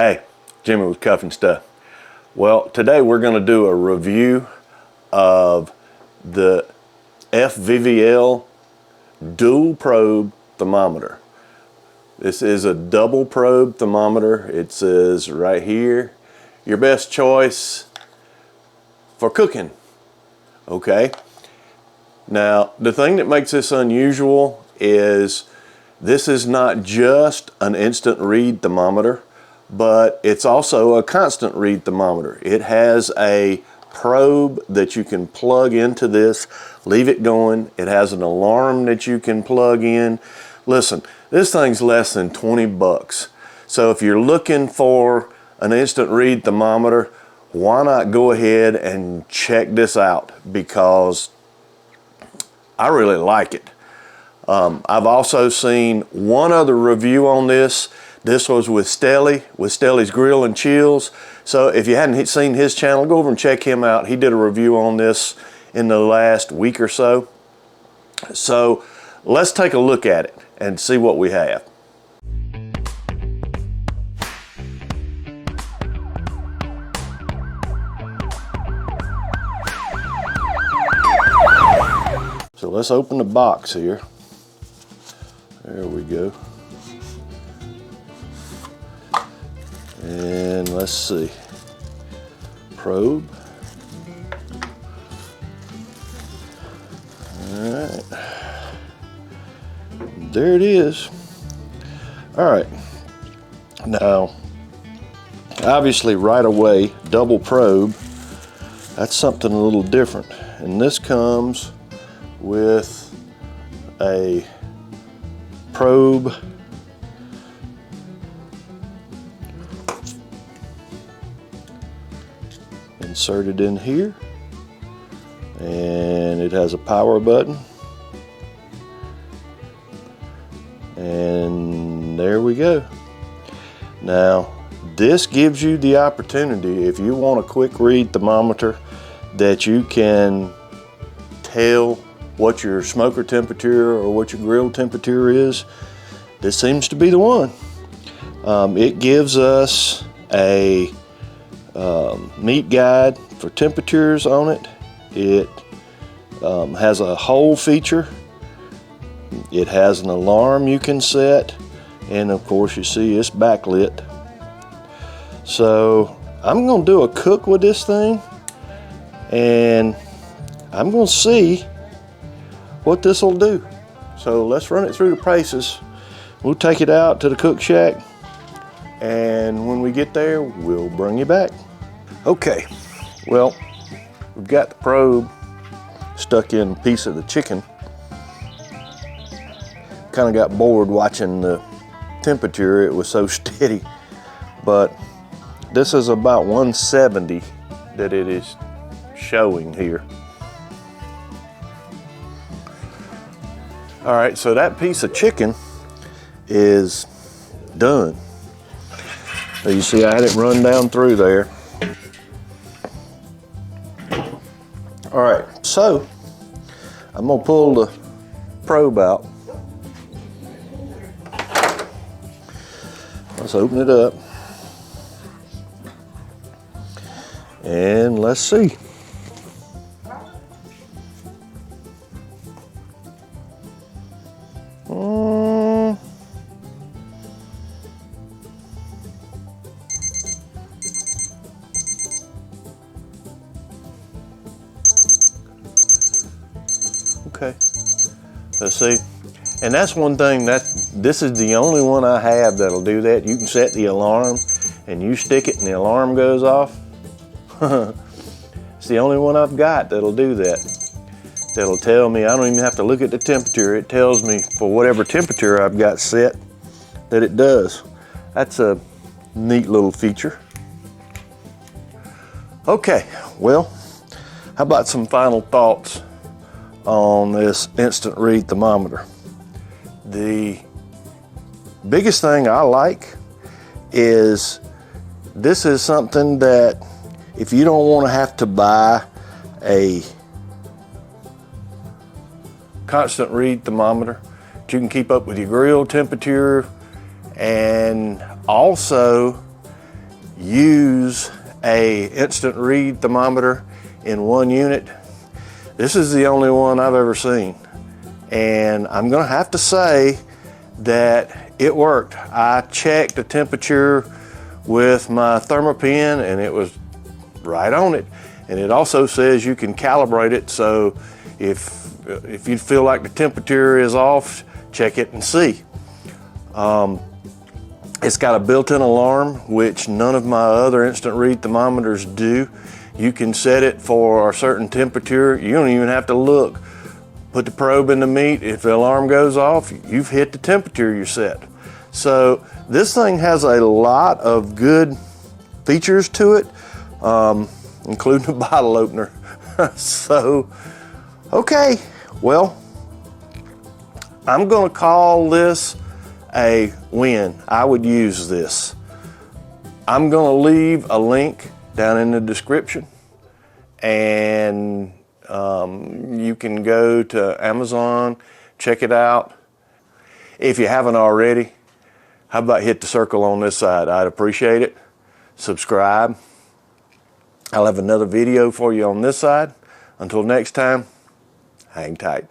Hey, Jimmy with Cuffing Stuff. Well, today we're going to do a review of the FVVL dual probe thermometer. This is a double probe thermometer. It says right here, your best choice for cooking. Okay. Now, the thing that makes this unusual is this is not just an instant read thermometer, but it's also a constant read thermometer. It has a probe that you can plug into this, leave it going. It has an alarm that you can plug in. Listen, this thing's less than 20 bucks. So if you're looking for an instant read thermometer, why not go ahead and check this out, because I really like it. I've also seen one other review on this. This was with Stelly's Grill and Chills. So if you hadn't seen his channel, go over and check him out. He did a review on this in the last week or so. So let's take a look at it and see what we have. So let's open the box here. There we go. And let's see. Probe. All right. There it is. All right. Now, obviously right away, double probe, that's something a little different. And this comes with a probe inserted in here, and it has a power button, and there we go. Now this gives you the opportunity, if you want a quick read thermometer that you can tell what your smoker temperature or what your grill temperature is, this seems to be the one. It gives us a meat guide for temperatures on it. It has a hole feature. It has an alarm you can set, and of course you see it's backlit. So I'm going to do a cook with this thing, and I'm going to see what this will do. So let's run it through the paces. We'll take it out to the cook shack, and when we get there, we'll bring you back. Okay, well, we've got the probe stuck in a piece of the chicken. Kind of got bored watching the temperature. It was so steady, but this is about 170 that it is showing here. All right, so that piece of chicken is done. So you see I had it run down through there. All right, so I'm gonna pull the probe out. Let's open it up. And let's see. Okay, let's see. And that's one thing, that this is the only one I have that'll do that. You can set the alarm and you stick it and the alarm goes off. It's the only one I've got that'll do that. That'll tell me, I don't even have to look at the temperature. It tells me for whatever temperature I've got set that it does. That's a neat little feature. Okay, well, how about some final thoughts on this instant read thermometer? The biggest thing I like is this is something that if you don't want to have to buy a constant read thermometer, you can keep up with your grill temperature, and also use a instant read thermometer in one unit. This is the only one I've ever seen, and I'm gonna have to say that it worked. I checked the temperature with my Thermopen and it was right on it. And it also says you can calibrate it, so if you feel like the temperature is off, check it and see. It's got a built-in alarm, which none of my other instant read thermometers do. You can set it for a certain temperature. You don't even have to look. Put the probe in the meat. If the alarm goes off, you've hit the temperature you set. So this thing has a lot of good features to it, including a bottle opener. So, okay, well, I'm gonna call this a win. I would use this. I'm gonna leave a link down in the description, and you can go to Amazon, check it out. If you haven't already, how about hit the circle on this side? I'd appreciate it. Subscribe. I'll have another video for you on this side. Until next time, hang tight.